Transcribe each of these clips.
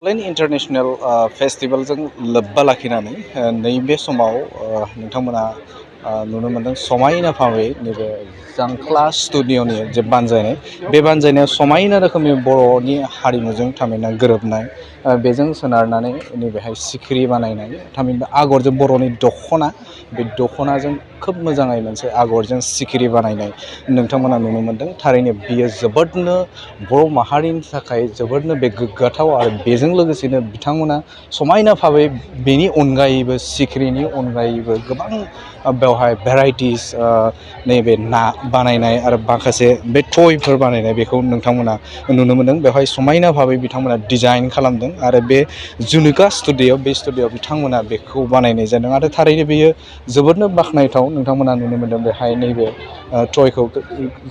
Bodoland international फेस्टिभेलजों लोब्बा लाखिनानै नैबे समाव नोंथांमोना नुनो मोनदों समायना भाबै नैबे जांख्ला स्टुडिअ'नि जे बानजायनाय बे बानजायनाया समायना रोखोमनि बर'नि हारिमुजों थामहिनबा गोरोबनाय बेजों सोनारनानै नैबेहाय सिखिरि बानायनाय थामहिनबा आगरजों बर'नि दख'ना बे दख'नाजों खोब मोजाङै मोनसे आगरजों सिखिरि बानायनाय नोंथांमोना नुनो मोनदों। थारैनो बियो जोबोदनो बर' माहारिनि थाखाय जोबोदनो बे गोग्गाथाव आरो बेजों लोगोसेनो बिथांमोना समायना भाबै बेनि अनगायैबो सिखिरिनि अनगायैबो गोबां बेवहाय भेराइटिस नैबे ना बानायनाय आरो माखासे बे टयफोर बानायनाय बेखौ नोंथांमोना नुनो मोनदों। बेवहाय समायना भाबै बिथांमोना डिजाइन खालामदों आरो बे जुनिका स्टुडिअ' बे स्टुडिअ'आव बिथांमोना बेखौ बानायनाय जादों आरो थारैनो बेयो जोबोदनो बाख्नायथाव। नोंथांमोना नुनो मोनदों बेहाय नैबे टयखौ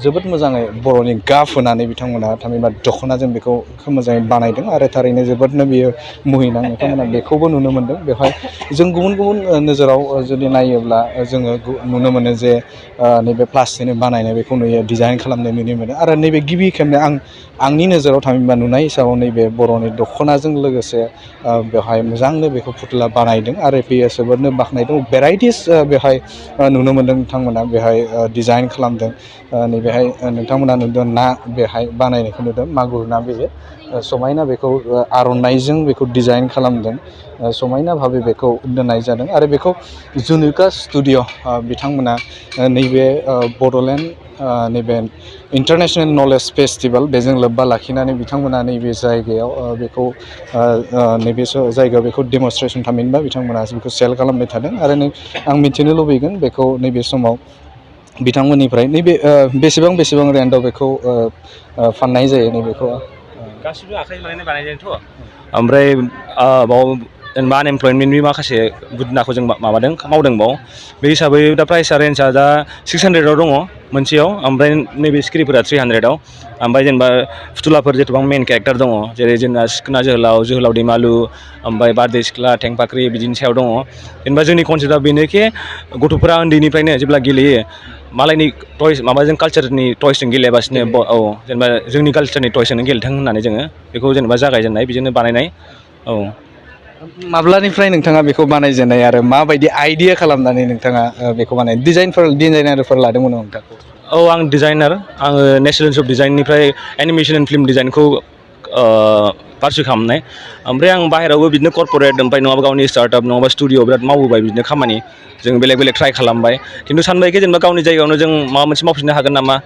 जोबोद मोजाङै बर'नि गाब होनानै बिथांमोना थामहिनबा दख'नाजों बेखौ खोब मोजाङै बानायदों आरो थारैनो जोबोदनो बियो मुहिनां। नोंथांमोना बेखौबो नुनो मोनदों। बेवहाय जों गुबुन गुबुन नोजोराव जुदि नायोब्ला जोङो नुनो मोनो जे नैबे प्लास्टिकनि बानायनाय बेखौ नुयो, डिजाइन खालामनाय नुनो मोनो आरो नैबे गिबि खेबनो आंनि नोजोराव थामहिनबा नुनाय हिसाबाव नैबे बर'नि दख'नाजों लोगोसे बेवहाय मोजांनो बेखौ फुथुला बानायदों आरो बेयो जोबोदनो बाख्नायदों। भेराइटिस बेवहाय नुनो मोनदों बिथांमोना बेहाय डिजाइन खालामदों। नैबेहाय नोंथांमोना नुदों ना बेहाय बानायनायखौ नुदों, मागुर ना बेयो समायना बेखौ आर'नाइजों बेखौ डिजाइन खालामदों। समायना भाबै बेखौ दोननाय जादों आरो बेखौ जुनिका स्टुडिअ' बिथांमोना नैबे बड'लेण्ड नैबे इन्टारनेशनेल नलेज फेस्टिभेल बेजों लोब्बा लाखिनानै बिथांमोना नैबे जायगायाव बेखौ नैबे जायगायाव बेखौ डेमनस्ट्रेसन थामहिनबा बिथांमोना बेखौ सेल खालामबाय थादों आरो आं मिथिनो लुबैगोन बेखौ नैबे समाव बिथांमोननिफ्राय नैबे बेसेबां रेन्टआव बेखौ फाननाय जायो नैबेखौ गासिबो आखाइजों बानायनाय जायोथ'। ओमफ्राय बाव जेनेबा आनएमप्लयमेन्टनि माखासे गुदनाखौ जों मावदों बाव बे हिसाबै दा प्राइसआ रेन्जआ दा 600आव दङ मोनसेयाव, ओमफ्राय नैबे सिखिरिफोरा 300आव। ओमफ्राय जेनेबा फुथुलाफोर जेसेबां मेन केरेक्टार दङ जेरै जोंना सिखोना जोहोलाव दैमालु, ओमफ्राय बारदै सिख्ला, थेंफाख्रि बिदिनि सायाव दङ। जेनेबा जोंनि कनसेप्टआ बेनोखि गथ'फोरा उन्दैनिफ्रायनो जेब्ला गेलेयो मालायनि टयस माबाजों कालचारनि टयसजों गेलेयाबासिनो जेनेबा जोंनि कालचारनि टयसजोंनो गेलेथों होननानै जोङो बेखौ जेनेबा जागायजेननाय बिदिनो बानायनाय। माब्लानिफ्राय नोंथाङा बेखौ बानायजेननाय आरो माबायदि आइडिया खालामनानै नोंथाङा बेखौ डिजाइनारफोर लादोंमोन नोंथां? आं डिजाइनार, आङो नेसनेल इन्स्टिटिउट अफ डिजाइननिफ्राय एनिमेसन एन्ड फिल्म डिजाइनखौ पारसु खालामनाय। ओमफ्राय आं बाहेरायावबो बिदिनो कर्परेट ओमफ्राय नङाबा गावनि स्टार्टआप नङाबा स्टुडिअ बिराद मावबोबाय बिदिनो खामानि। जों बेलेग ट्राइ खालामबाय, खिन्थु सानबायखि जेनेबा गावनि जायगायावनो जों माबा मोनसे मावफिननो हागोन नामा,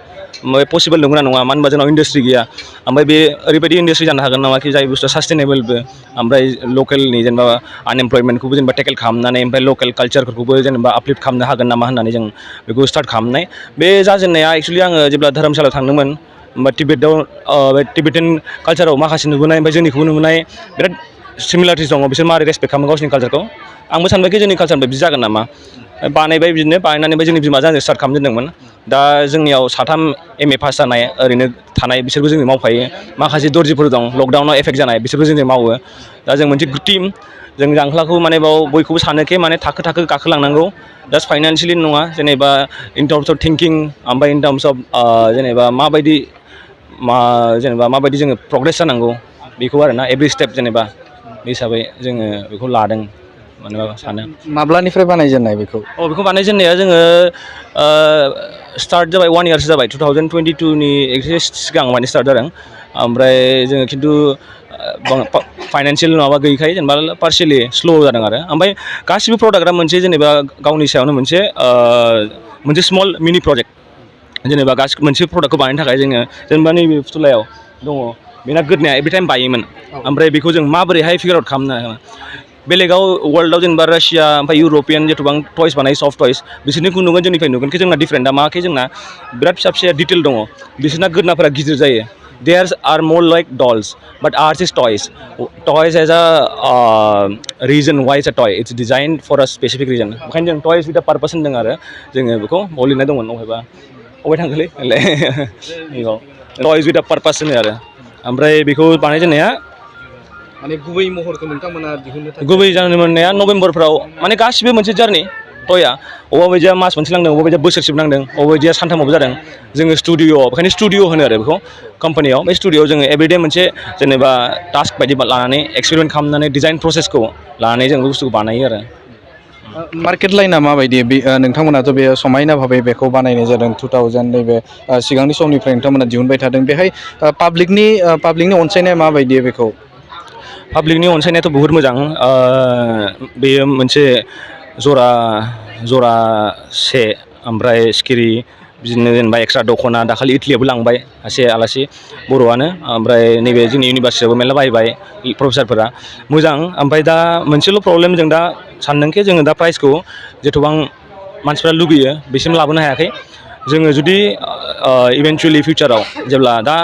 पसिबोल नंगौना नङा, मानो होनबा जोंनाव इन्डास्ट्रि गैया। ओमफ्राय बे ओरैबायदि इन्डास्ट्रि जानो हागोन नामा कि जाय बुस्थुआ सास्टेनेबोलबो, ओमफ्राय लकेलनि जेनेबा आनएमप्लयमेन्टखौबो जेनेबा टेकेल खालामनानै ओमफ्राय लकेल कालचारफोरखौबो जेनेबा आपलिफ्ट खालामनो हागोन नामा होननानै जों बेखौ स्टार्ट खालामनाय। बे जाजेननाया एक्सुवेलि आङो जेब्ला धोरोमशालायाव थांदोंमोन होमबा टिबेटान कालचाराव माखासे नुबोनाय ओमफ्राय जोंनिखौबो नुबोनाय बिराद सिमिलारिटिस दङ। बिसोर मारै रेसपेक्ट खालामो गावसिनि कालचारखौ, आंबो सानबायखि जोंनि कालचारनिफ्राय बिदि जागोन नामा। बानायबाय बिदिनो बानायनानै जोंनि बिमाजों आंजों स्टार्ट खालामजेनदोंमोन। दा जोंनियाव 3 MA पास जानाय ओरैनो थानाय बिसोरबो जोंजों मावफायो। माखासे दर्जिफोर दं लकडाउनाव एफेक्ट जानाय, बिसोरबो जोंजों मावो। दा जों मोनसे टिम, जों जांख्लाखौ माने बाव बयखौबो सानोखे माने थाखो गाखोलांनांगौ। जास्ट फाइनान्सियेलि नङा, जेनेबा इन टार्म्स अफ थिंकिं, ओमफ्राय इन टार्म्स अफ जेनेबा माबायदि जोङो प्रग्रेस जानांगौ बेखौ आरोना एभ्रि स्टेप जेनेबा बे हिसाबै जोङो बेखौ लादों मानोबा सानो। माब्लानिफ्राय बानायजेननाय बेखौ? बेखौ बानायजेननाया जोङो स्टार्ट जाबाय 1 इयारसो जाबाय, 2022नि एसे सिगां माने स्टार्ट जादों। ओमफ्राय जोङो खिन्थु फाइनान्सियेल माबा गैयिखाय जेनेबा पार्सियेलि स्ल' जादों आरो। ओमफ्राय गासिबो प्रडाक्टआ मोनसे जेनेबा गावनि सायावनो मोनसे स्मल मिनि प्रजेक्ट। जेनेबा मोनसे प्रडाक्टखौ बानायनो थाखाय जोङो जेनेबा नैबे फुथुलायाव दङ, बेना गोदनाया एभ्रि टाइम बायोमोन। ओमफ्राय बेखौ जों माबोरैहाय फिगार आउट खालामनो, बेलेगाव वर्ल्डआव जेनेबा रासिया ओमफ्राय इउर'पियान जेथ'बां टयस बानायो सफ्ट टयस, बिसोरनिखौ नुगोन जोंनिफ्राय नुगोनखि जोंना डिफारेन्टआ माखि जोंना बिराद फिसा डिटेल दङ। बिसोरना गोदनाफोरा गिदिर जायो। Theirs are more like dolls, but ours is toys. Toys has a reason why it's a toy. It's designed for a specific reason. ओंखायनो जों toys with a purpose होनदों आरो जोङो बेखौ बाव लिरनाय दंमोन अबेहायबा थांखोलै toys with a purpose होनो आरो। ओमफ्राय बेखौ बानायजेननाया माने गुबै महरखौ नोंथांमोना दिहुननो थाखाय गुबै जानो मोननाया नभेम्बरफ्राव, माने गासिबो मोनसे जार्नि। टयआ अबेबा बायदिया मास मोनसे नांदों अबेबा बायदिया बोसोरसेबो नांदों अबेबा बायदिया सानथामावबो जादों जोङो स्टुडिअ'आव बेखायनो स्टुडिअ' होनो आरो बेखौ कम्पानियाव बे स्टुडिअ'आव जोङो एभरिडे मोनसे जेनेबा टास्क बायदि लानानै एक्सपेरिमेन्ट खालामनानै डिजाइन प्रसेसखौ लानानै जों बे बुस्थुखौ बानायो आरो मार्केट लाइना माबायदि बे नोंथांमोनाथ' बे समायना भाबै बेखौ बानायनाय जादों 2000 नैबे सिगांनि समनिफ्राय नोंथांमोना दिहुनबाय थादों बेहाय पाब्लिकनि अनसायनाया माबायदि बेखौ पाब्लिकनि अनसायनायाथ' बुहुत मोजां बेयो मोनसे जरासे ओमफ्राय सिखिरि बिदिनो जेनेबा एक्सट्रा दख'ना दाखालि इटलियावबो लांबाय सासे आलासि बर'आनो ओमफ्राय नैबे जोंनि इउनिभार्सिटियावबो मेरला बायबाय प्रफेसारफोरा मोजां ओमफ्राय दा मोनसेल' प्रब्लेम जों दा सानदोंखि जोङो दा प्राइसखौ जेथ'बां मानसिफ्रा लुगैयो बेसिम लाबोनो हायाखै जोङो जुदि इभेन्चुवेलि फिउचाराव जेब्ला दा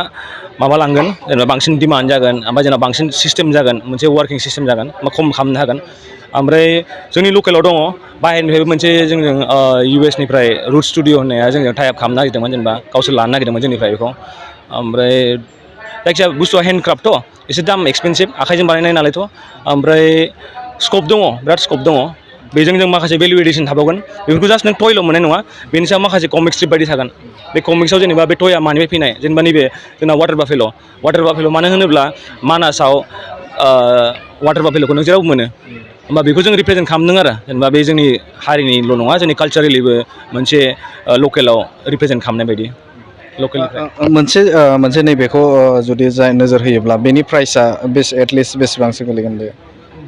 माबा लांगोन जेनेबा बांसिन डिमान्ड जागोन ओमफ्राय जोंना बांसिन सिस्टेम जागोन मोनसे वार्किं सिस्टेम जागोन बा खम खालामनो हागोन ओमफ्राय जोंनि लकेलाव दङ बाहेरनिफ्रायबो मोनसे जोंजों US निफ्राय रुट स्टुडिअ होननाया जोंजों टाइप खालामनो नागिरदोंमोन जेनेबा गावसोर लानो नागिरदोंमोन जोंनिफ्राय बेखौ ओमफ्राय जायखिजाया बुस्थुआ हेन्डक्राफ्टथ' एसे दाम एक्सपेनसिभ आखाइजों बानायनाय नालायथ' ओमफ्राय स्कप दङ बिराद स्कप दङ बेजों जों माखासे भेलु एडिसन थाबावगोन बेफोरखौ जास्ट नों टयल' मोननाय नङा बेनि सायाव माखासे कमिक स्ट्रिप बायदि थागोन बे कमिक्सआव जेनेबा बे टयआ मानिफ्राय फैनाय जेनेबा नैबे जोंना वाटार बाफेल' मानो होनोब्ला मानासाव वाटार बाफेल'खौ नों जेरावबो मोनो होमबा बेखौ जों रिप्रेजेन्ट खालामदों आरो जेनेबा बे जोंनि हारिनिल' नङा जोंनि कालचारेलिबो मोनसे लकेलाव रिप्रेजेन्ट खालामनाय बायदि मोनसे नैबेखौ जुदि जाय नोजोर होयोब्ला बेनि प्राइसआ एटलिस्ट बेसेबांसो गोलैगोन बे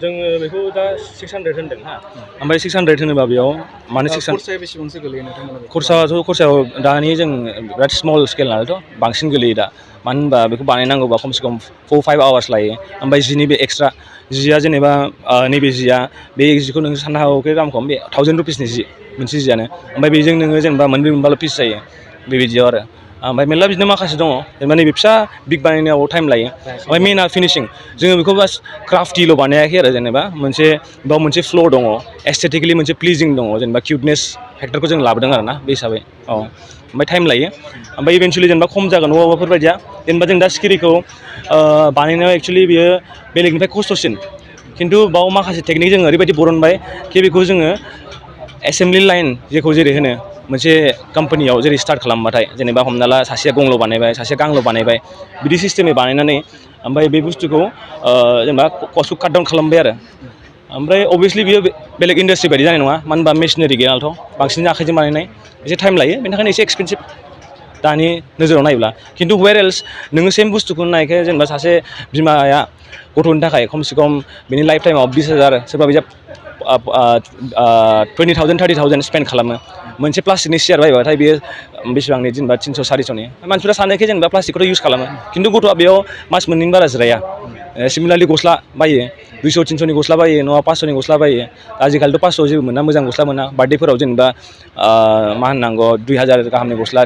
जोङो बेखौ दा 600 होनदों हा ओमफ्राय 600 होनोबा बेयाव मानो 600 खरसाया बेसेबांसो गोलैयो नोंथांमोना खरसायाव दानि जों बिराद स्मल स्केल नालायथ' बांसिन गोलैयो दा मानो होनबा बेखौ बानायनांगौबा खमसे खम 4-5 आवार्स लायो ओमफ्राय जिनि बे एक्सट्रा जिया जेनेबा नैबे जिया बे जिखौ नों साननो हागौ दाम खम बे 1000 रुपिसनि जि मोनसे जियानो ओमफ्राय बेजों नोङो जेनेबा मोनब्रै मोनबाल' पिस जायो बेबायदियाव आरो ओमफ्राय मेरला बिदिनो माखासे दङ जेनेबा नैबे फिसा बिग बानायनायाव टाइम लायो ओमफ्राय मेनआ फिनिशिं जोङो बेखौ बास क्राफ्टिल' बानायाखै आरो जेनेबा बाव मोनसे फ्ल' दङ एस्थेटिकेलि मोनसे प्लिजिं दङ जेनेबा किउटनेस फेक्टरखौ जों लाबोदों आरो ना बे हिसाबै ओमफ्राय टाइम लायो ओमफ्राय इभेन्चुवेलि जेनेबा खम जागोन अबावबाफोर बायदिया जेनेबा जों दा सिखिरिखौ बानायनायाव एक्सुवेलि बियो बेलेगनिफ्राय खस्थ'सिन खिन्थु बाव माखासे टेकनिक जोङो ओरैबायदि बरनबाय कि बेखौ जोङो एसेम्बलि लाइन जेखौ जेरै होनो मोनसे कम्पानियाव जेरै स्टार्ट खालामबाथाय जेनेबा हमना ला सासेया गंल' बानायबाय सासेया गांल' बानायबाय बिदि सिस्टेमै बानायनानै ओमफ्राय बे बुस्थुखौ जेनेबा कस्टखौ काट डाउन खालामबाय आरो ओमफ्राय अभियासलि बियो बेलेग इन्डास्ट्रि बायदि जानाय नङा मानो होनबा मेसिनारि गैया नालायथ' बांसिन आखाइजों बानायनाय एसे टाइम लायो बेनि थाखायनो एसे एक्सपेनसिभ दानि नोजोराव नायोब्ला खिन्थु वेरेल्स नोङो सेम बुस्थुखौ नायखाय जेनेबा सासे बिमाया गथ'नि थाखाय खमसे खम बेनि लाइफ टाइमाव 20,000 सोरबा बिजाब 20,000 30,000 स्पेन्ड खालामो मोनसे प्लास्टिकनि सियार बायबाथाय बेयो बेसेबांनि जेनेबा 300-400नि मानसिफ्रा सानोखि जेनेबा प्लास्टिकखौथ' इउज खालामो खिन्थु गथ'आ बेयाव मास मोननैनि बारा जिराया सिमिलारलि गस्ला बायो 200-300नि गस्ला बायो नङा 500नि गस्ला बायो आजिखालिथ' 500 जेबो मोना मोजां गस्ला मोना बार्थडेफोराव जेनेबा मा होननांगौ 2000 गाहामनि गस्ला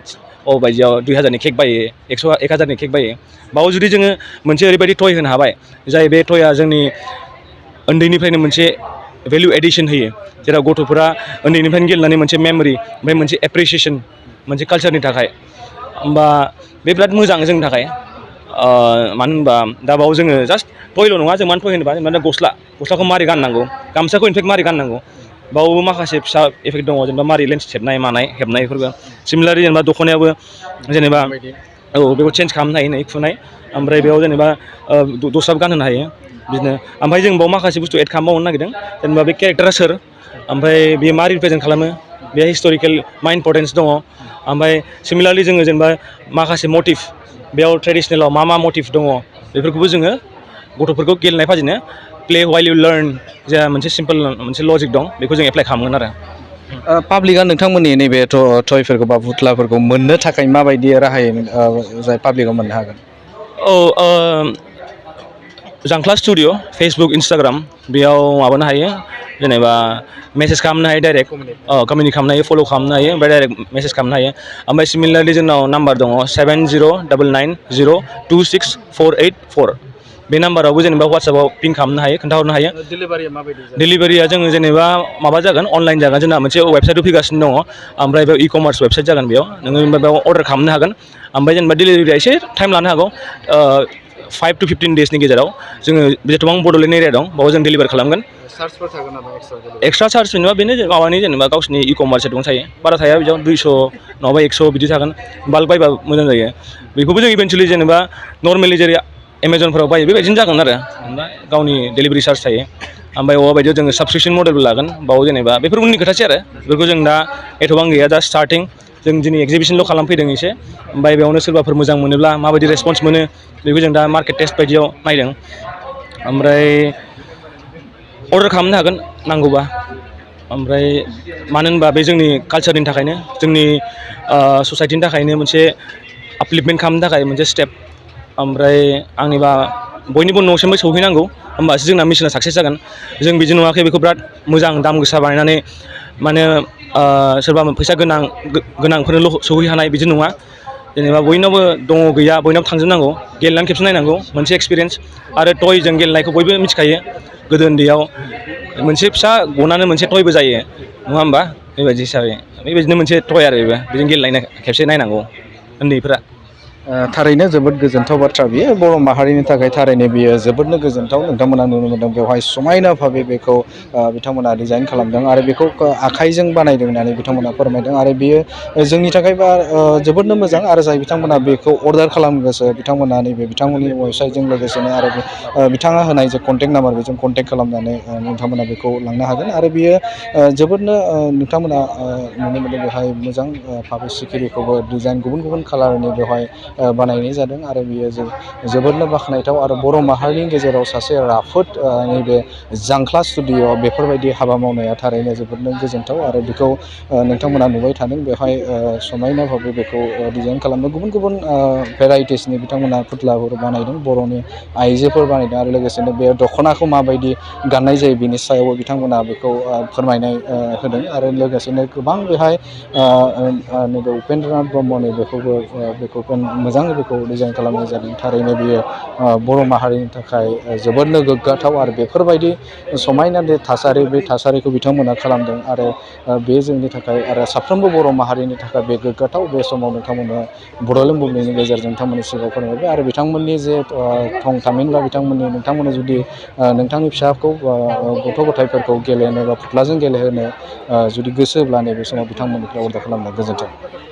बायदियाव 2000नि केक बायो 1000नि केक बायो बाव जुदि जोङो मोनसे ओरैबायदि टय होनो हाबाय जाय बे टयआ जोंनि उन्दैनिफ्रायनो मोनसे भेलु एडिसन होयो जेराव गथ'फोरा उन्दैनिफ्रायनो गेलेनानै मोनसे मेमरि ओमफ्राय मोनसे एप्रिसिएसन मोनसे कालचारनि थाखाय होमबा बे बिराद मोजां जोंनि थाखाय मानो होनबा दा बाव जोङो जास्ट टयल' नङा जों मानो टय होनोबा जेनेबा गस्लाखौ मारै गाननांगौ गामसाखौ इनफेक्ट मारै गाननांगौ बावबो माखासे फिसा इफेक्ट दङ जेनेबा मारै लेन्स हेबनायफोरबो सिमिलारलि जेनेबा दख'नायाबो जेनेबा बेखौ चेन्ज खालामनो हायो नै खुनाय ओमफ्राय बेयाव जेनेबा दस्राबो गानहोनो हायो बिदिनो ओमफ्राय जों बाव माखासे बुस्थु एड खालामबावनो नागिरदों जेनेबा बे केरेक्टारा सोर ओमफ्राय बेयो मा रिप्रेजेन्ट खालामो बेहा हिस्ट'रिकेल मा इम्परटेन्स दङ ओमफ्राय सिमिलारलि जोङो जेनेबा माखासे मटिभ बेयाव ट्रेडिसनेलाव मा मटिभ दङ बेफोरखौबो जोङो गथ'फोरखौ गेलेनाय फाजिनो प्ले वाइल इउ लार्न जा मोनसे सिम्पल मोनसे लजिक दं बेखौ जों एप्लाइ खालामगोन आरो पाब्लिकआ नोंथांमोननि नैबे टयफोरखौ बा फुथ्लाफोरखौ मोननो थाखाय माबायदि राहायै जाय पाब्लिकआ मोननो हागोन जांख्ला स्टुडिअ फेसबुक इन्सटाग्राम बेयाव माबानो हायो जेनेबा मेसेज खालामनो हायो डाइरेक्ट कमिउनिकेट खालामनो हायो फल' खालामनो हायो ओमफ्राय डाइरेक्ट मेसेज खालामनो हायो ओमफ्राय सिमिलारलि जोंनाव नाम्बार दङ 7099026484 बे नाम्बारावबो जेनेबा वाट्सएपाव पिं खालामनो हायो खोन्थाहरनो हायो डिलिभारिया जोङो जेनेबा माबा जागोन अनलाइन जागोन जोंना मोनसे वेबसाइटआव फैगासिनो दङ ओमफ्राय बेयाव इ-कमार्स वेबसाइट जागोन बेयाव नोङो बेयाव अर्डार खालामनो हागोन ओमफ्राय जेनेबा डिलिभारिया एसे टाइम लानो हागौ 5 to 15 डेसनि गेजेराव जोङो जेसेबां बड'लेण्ड एरिया दं बाव जों डेलिभार खालामगोन। चार्जफोर थागोन नामा एक्सट्रा चार्ज जेनेबा बेनो माबानि जेनेबा गावसिनि इ-कमार्स दं थायो बारा थाया बिदियाव 200 नङाबा 100 बिदि थागोन बाल्क बायबा मोजां जायो बेखौबो जों इभेन्टुवेलि जेनेबा नर्मेलि जेरै एमाजनफोराव बायो बेबायदिनो जागोन आरो जेनेबा गावनि डेलिभारि चार्ज थायो ओमफ्राय अबा बायदियाव जोङो साबस्क्रिपसन मडेलबो लागोन बाव जेनेबा बेफोर उननि खोथासै आरो बेफोरखौ जों दा एथ'बां गैया दा स्टार्टिं जों दिनै एक्जिबिसनल' खालामफैदों एसे ओमफ्राय बेयावनो सोरबाफोर मोजां मोनोब्ला माबायदि रेसपन्स मोनो बेखौ जों दा मार्केट टेस्ट बायदियाव नायदों ओमफ्राय अर्डार खालामनो हागोन नांगौबा ओमफ्राय मानो होनबा बे जोंनि कालचारनि थाखायनो जोंनि ससाइटिनि थाखायनो मोनसे आपलिफ्टमेन्ट खालामनो थाखाय मोनसे स्टेप ओमफ्राय आंनिबा बयनिबो न'सिमबो सौहैनांगौ होमबासो जोंना मिशना साक्सेस जागोन जों बिदि नुवाखै बेखौ बिराद मोजां दाम गोसा बानायनानै माने सोरबा फैसा गोनांफोरनोल' सौहै हानाय बिदि नङा जेनेबा बयनावबो दङ गैया बयनावबो थांजोबनांगौ गेलेनानै खेबसे नायनांगौ मोनसे एक्सपिरियेन्स आरो टयजों गेलेनायखौ बयबो मिथिखायो गोदो उन्दैयाव मोनसे फिसा गनानो मोनसे टयबो जायो नङा होमबा बेबायदि हिसाबै बेबायदिनो मोनसे टय आरो बेबो बिदिनो गेलेनाय खेबसे नायनांगौ उन्दैफोरा थारैनो जोबोद गोजोनथाव बाथ्रा बियो बर' माहारिनि थाखाय थारैनो बियो जोबोदनो गोजोनथाव नोंथांमोना नुनो मोनदों बेवहाय समायना भाबे बेखौ बिथांमोना डिजाइन खालामदों आरो बेखौ आखाइजों बानायदों होननानै बिथांमोना फोरमायदों आरो बियो जोंनि थाखायबा जोबोदनो मोजां आरो जाय बिथांमोना बेखौ अर्डार खालामनो गोसो बिथांमोना नैबे बिथांमोननि वेबसाइटजों लोगोसेनो आरो बिथाङा होनाय जे कन्टेक्ट नाम्बार बेजों कन्टेक्ट खालामनानै नोंथांमोना बेखौ लांनो हागोन आरो बियो जोबोदनो नोंथांमोना नुनो मोनदों बेवहाय मोजां भाबे सिखिरिखौबो डिजाइन गुबुन गुबुन कालारनि बेवहाय बानायनाय जादों आरो बियो जोबोदनो बाख्नायथाव आरो बर' माहारिनि गेजेराव सासे राफोद नैबे जांख्ला स्टुडिअ बेफोरबायदि हाबा मावनाया थारैनो जोबोदनो गोजोनथाव आरो बेखौ नोंथांमोना नुबाय थादों बेवहाय समायना भाबे बेखौ डिजाइन खालामदों गुबुन गुबुन भेराइटिसनि बिथांमोना फुथ्लाफोर बानायदों बर'नि आइजोफोर बानायदों आरो लोगोसेनो बे दख'नाखौ माबायदि गाननाय जायो बिनि सायावबो बिथांमोना बेखौ फोरमायनाय होदों आरो लोगोसेनो गोबां बेहाय नैबे उपेन्द्रनाथ ब्रह्मनि बेखौ मोजाङै बेखौ डिजाइन खालामनाय जादों थारैनो बियो बर' माहारिनि थाखाय जोबोदनो गोग्गाथाव आरो बेफोरबायदि समायना बे थासारिखौ बिथांमोना खालामदों आरो बे जोंनि थाखाय आरो साफ्रोमबो बर' माहारिनि थाखाय बे गोग्गाथाव बे समाव नोंथांमोना बड'लेण्ड बुब्लिनि गेजेरजों नोंथांमोननि सिगाङाव फोरमायबाय आरो बिथांमोननि जे थं थामिनबा नोंथांमोना जुदि नोंथांनि फिसाखौ गथ' गथायफोरखौ गेलेनो बा फुथ्लाजों गेलेहोनो जुदि गोसोब्ला नैबे समाव बिथांमोननिफ्राय अर्डार खालामनो गोजोन्थों।